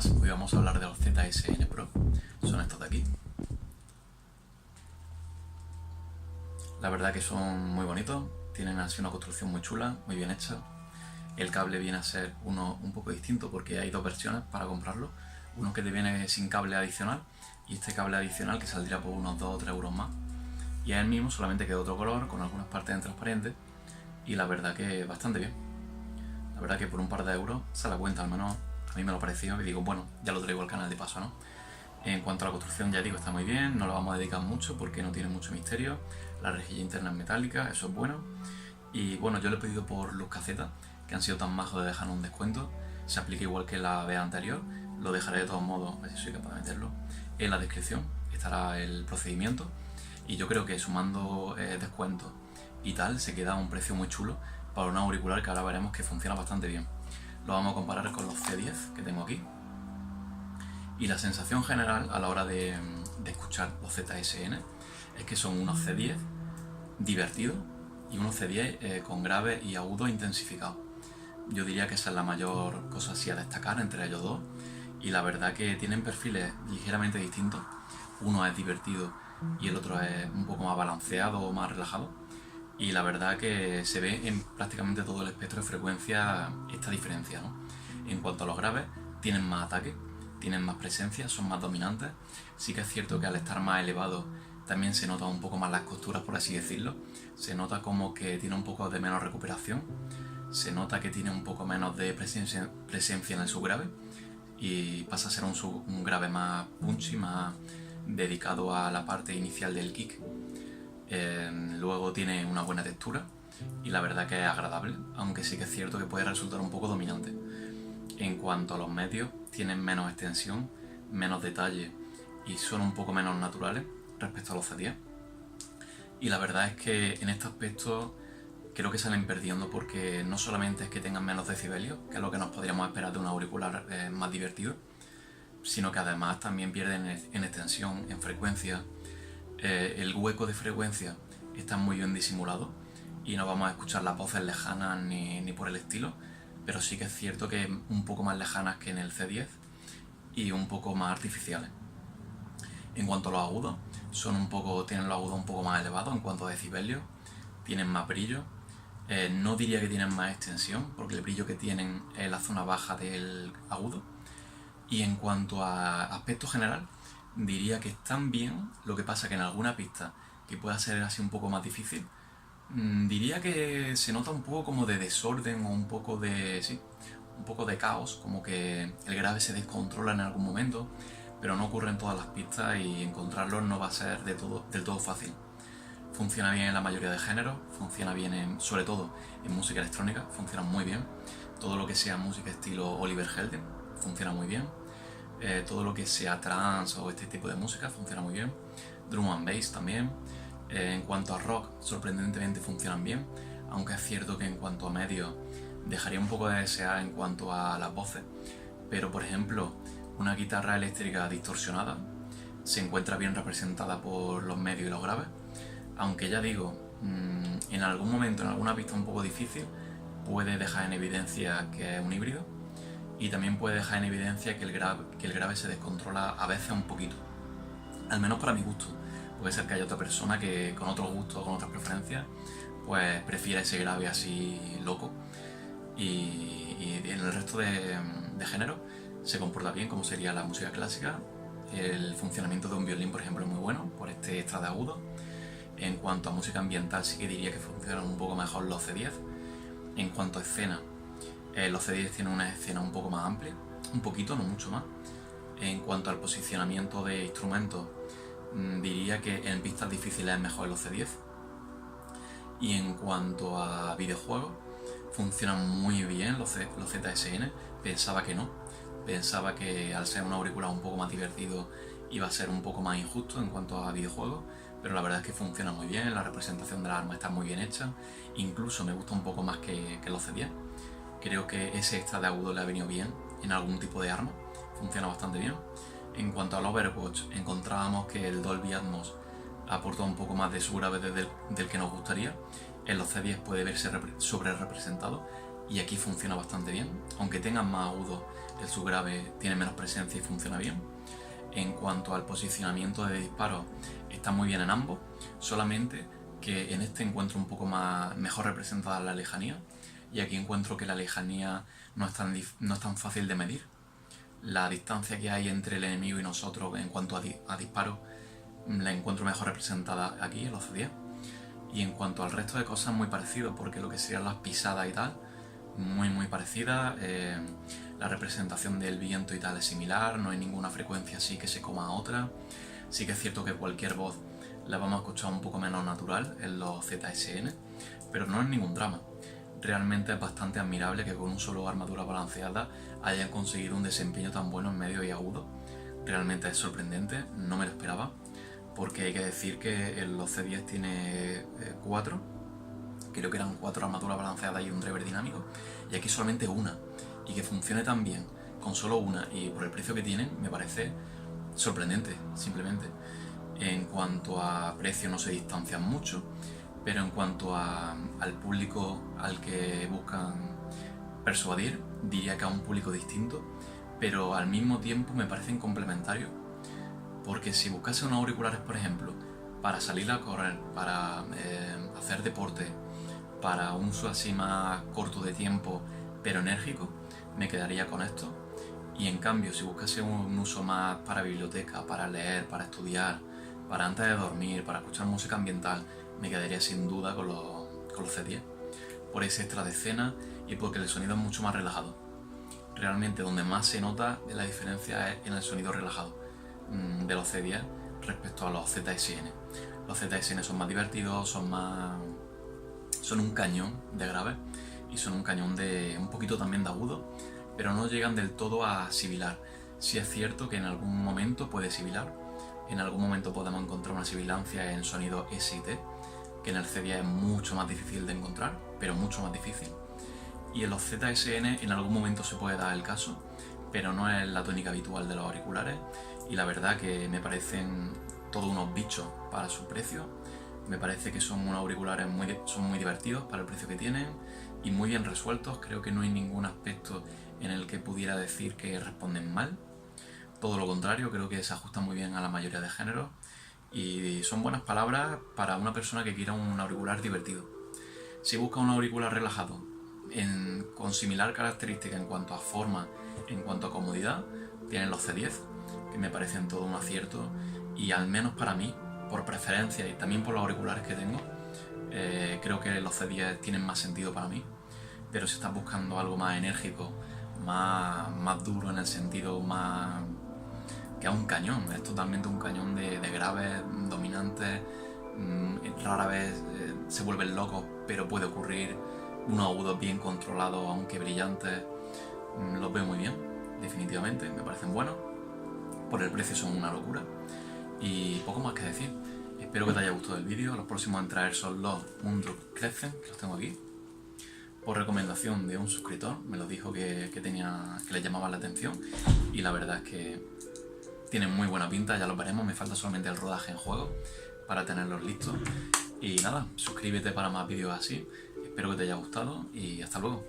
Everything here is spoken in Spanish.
buenas, hoy vamos a hablar de los ZSN Pro, son estos de aquí. La verdad que son muy bonitos, tienen así una construcción muy chula, muy bien hecha. El cable viene a ser uno un poco distinto porque hay dos versiones para comprarlo. Uno que te viene sin cable adicional y este cable adicional que saldría por unos 2 o 3 euros más. Y es el mismo, solamente que de otro color, con algunas partes en transparente, y la verdad que bastante bien. La verdad que por un par de euros se la cuenta, al menos a mí me lo pareció, y digo, bueno, ya lo traigo al canal de paso, ¿no? En cuanto a la construcción, ya digo, está muy bien, no lo vamos a dedicar mucho porque no tiene mucho misterio. La rejilla interna es metálica, eso es bueno. Y bueno, yo le he pedido por Luz Caceta, que han sido tan majos de dejar un descuento. Se aplica igual que la vez anterior, lo dejaré de todos modos, a ver si soy capaz de meterlo. En la descripción estará el procedimiento. Y yo creo que sumando descuentos y tal, se queda a un precio muy chulo para un auricular que ahora veremos que funciona bastante bien. Lo vamos a comparar con los C10 que tengo aquí. Y la sensación general a la hora de escuchar los ZSN es que son unos C10 divertidos y unos C10 con grave y agudo intensificados. Yo diría que esa es la mayor cosa así a destacar entre ellos dos. Y la verdad que tienen perfiles ligeramente distintos. Uno es divertido y el otro es un poco más balanceado o más relajado. Y la verdad que se ve en prácticamente todo el espectro de frecuencia esta diferencia, ¿no? En cuanto a los graves, tienen más ataque, tienen más presencia, son más dominantes. Sí que es cierto que al estar más elevados también se notan un poco más las costuras, por así decirlo. Se nota como que tiene un poco de menos recuperación, se nota que tiene un poco menos de presencia en el subgrave y pasa a ser un grave más punchy, más dedicado a la parte inicial del kick. Luego tiene una buena textura y la verdad que es agradable, aunque sí que es cierto que puede resultar un poco dominante. En cuanto a los medios, tienen menos extensión, menos detalle y son un poco menos naturales respecto a los C10. Y la verdad es que en este aspecto creo que salen perdiendo porque no solamente es que tengan menos decibelios, que es lo que nos podríamos esperar de un auricular más divertido, sino que además también pierden en extensión, en frecuencia. El hueco de frecuencia está muy bien disimulado y no vamos a escuchar las voces lejanas ni por el estilo, pero sí que es cierto que un poco más lejanas que en el C10 y un poco más artificiales. En cuanto a los agudos, tienen los agudos un poco más elevados en cuanto a decibelios, tienen más brillo. No diría que tienen más extensión, porque el brillo que tienen es la zona baja del agudo. Y en cuanto a aspecto general, diría que están bien, lo que pasa que en alguna pista que pueda ser así un poco más difícil, diría que se nota un poco como de desorden o un poco de caos, como que el grave se descontrola en algún momento, pero no ocurre en todas las pistas y encontrarlo no va a ser del todo fácil. Funciona bien en la mayoría de géneros, funciona bien sobre todo en música electrónica, funciona muy bien. Todo lo que sea música estilo Oliver Heldens funciona muy bien. Todo lo que sea trance o este tipo de música funciona muy bien. Drum and bass también. En cuanto a rock, sorprendentemente funcionan bien, aunque es cierto que en cuanto a medios dejaría un poco de desear en cuanto a las voces. Pero por ejemplo, una guitarra eléctrica distorsionada se encuentra bien representada por los medios y los graves, aunque ya digo, en algún momento, en alguna pista un poco difícil, puede dejar en evidencia que es un híbrido. Y también puede dejar en evidencia que el grave se descontrola a veces un poquito. Al menos para mi gusto. Puede ser que haya otra persona que con otros gustos, con otras preferencias, pues prefiera ese grave así loco. Y en el resto de género se comporta bien, como sería la música clásica. El funcionamiento de un violín, por ejemplo, es muy bueno, por este extra de agudo. En cuanto a música ambiental, sí que diría que funcionan un poco mejor los C10. En cuanto a escena, los C10 tienen una escena un poco más amplia, un poquito, no mucho más. En cuanto al posicionamiento de instrumentos, diría que en pistas difíciles es mejor los C10. Y en cuanto a videojuegos, funcionan muy bien los ZSN. Pensaba que no. Pensaba que al ser un auricular un poco más divertido iba a ser un poco más injusto en cuanto a videojuegos, pero la verdad es que funciona muy bien, la representación de las armas está muy bien hecha, incluso me gusta un poco más que los C10. Creo que ese extra de agudo le ha venido bien en algún tipo de arma, funciona bastante bien. En cuanto al Overwatch, encontrábamos que el Dolby Atmos aporta un poco más de su grave del que nos gustaría. En los C10 puede verse sobre representado y aquí funciona bastante bien. Aunque tengan más agudo, el subgrave tiene menos presencia y funciona bien. En cuanto al posicionamiento de disparo, está muy bien en ambos, solamente que en este encuentro un poco mejor representada la lejanía, y aquí encuentro que la lejanía no es tan fácil de medir. La distancia que hay entre el enemigo y nosotros en cuanto a disparo la encuentro mejor representada aquí en los C10. Y en cuanto al resto de cosas, muy parecido, porque lo que serían las pisadas y tal, muy parecida. La representación del viento y tal es similar, no hay ninguna frecuencia así que se coma a otra. Sí que es cierto que cualquier voz la vamos a escuchar un poco menos natural en los ZSN, pero no es ningún drama. Realmente es bastante admirable que con un solo armadura balanceada hayan conseguido un desempeño tan bueno en medio y agudo. Realmente es sorprendente, no me lo esperaba, porque hay que decir que en los C10 tiene 4, creo que eran 4 armaduras balanceadas y un driver dinámico, y aquí solamente una, y que funcione tan bien con solo una y por el precio que tienen, me parece sorprendente, simplemente. En cuanto a precio no se distancian mucho, pero en cuanto al público al que buscan persuadir, diría que a un público distinto, pero al mismo tiempo me parecen complementarios, porque si buscase unos auriculares, por ejemplo, para salir a correr, para hacer deporte, para un uso así más corto de tiempo, pero enérgico, me quedaría con esto. Y en cambio, si buscase un uso más para biblioteca, para leer, para estudiar, para antes de dormir, para escuchar música ambiental, me quedaría sin duda con los C10. Por ese extra de escena y porque el sonido es mucho más relajado. Realmente donde más se nota la diferencia es en el sonido relajado de los C10 respecto a los ZSN. Los ZSN son más divertidos, son un cañón de grave y son un cañón de un poquito también de agudo, pero no llegan del todo a sibilar. Sí es cierto que en algún momento puede sibilar, en algún momento podemos encontrar una sibilancia en sonido S y T, que en el C10 es mucho más difícil de encontrar, pero mucho más difícil. Y en los ZSN en algún momento se puede dar el caso, pero no es la tónica habitual de los auriculares, y la verdad que me parecen todos unos bichos para su precio. Me parece que son unos auriculares son muy divertidos para el precio que tienen y muy bien resueltos. Creo que no hay ningún aspecto en el que pudiera decir que responden mal. Todo lo contrario, creo que se ajustan muy bien a la mayoría de géneros y son buenas palabras para una persona que quiera un auricular divertido. Si busca un auricular relajado, con similar característica en cuanto a forma, en cuanto a comodidad, tienen los C10, que me parecen todo un acierto, y al menos para mí, por preferencia y también por los auriculares que tengo, creo que los C10 tienen más sentido para mí. Pero si estás buscando algo más enérgico, más duro en el sentido más que es un cañón, es totalmente un cañón de graves, dominantes, rara vez se vuelven locos, pero puede ocurrir, unos agudos bien controlados, aunque brillantes, los veo muy bien, definitivamente, me parecen buenos, por el precio son una locura, y poco más que decir. Espero que te haya gustado el vídeo. Los próximos en traer son los Mundruck Crescent, que los tengo aquí, por recomendación de un suscriptor, me lo dijo que le llamaba la atención, y la verdad es que tienen muy buena pinta, ya lo veremos, me falta solamente el rodaje en juego para tenerlos listos. Y nada, suscríbete para más vídeos así, espero que te haya gustado y hasta luego.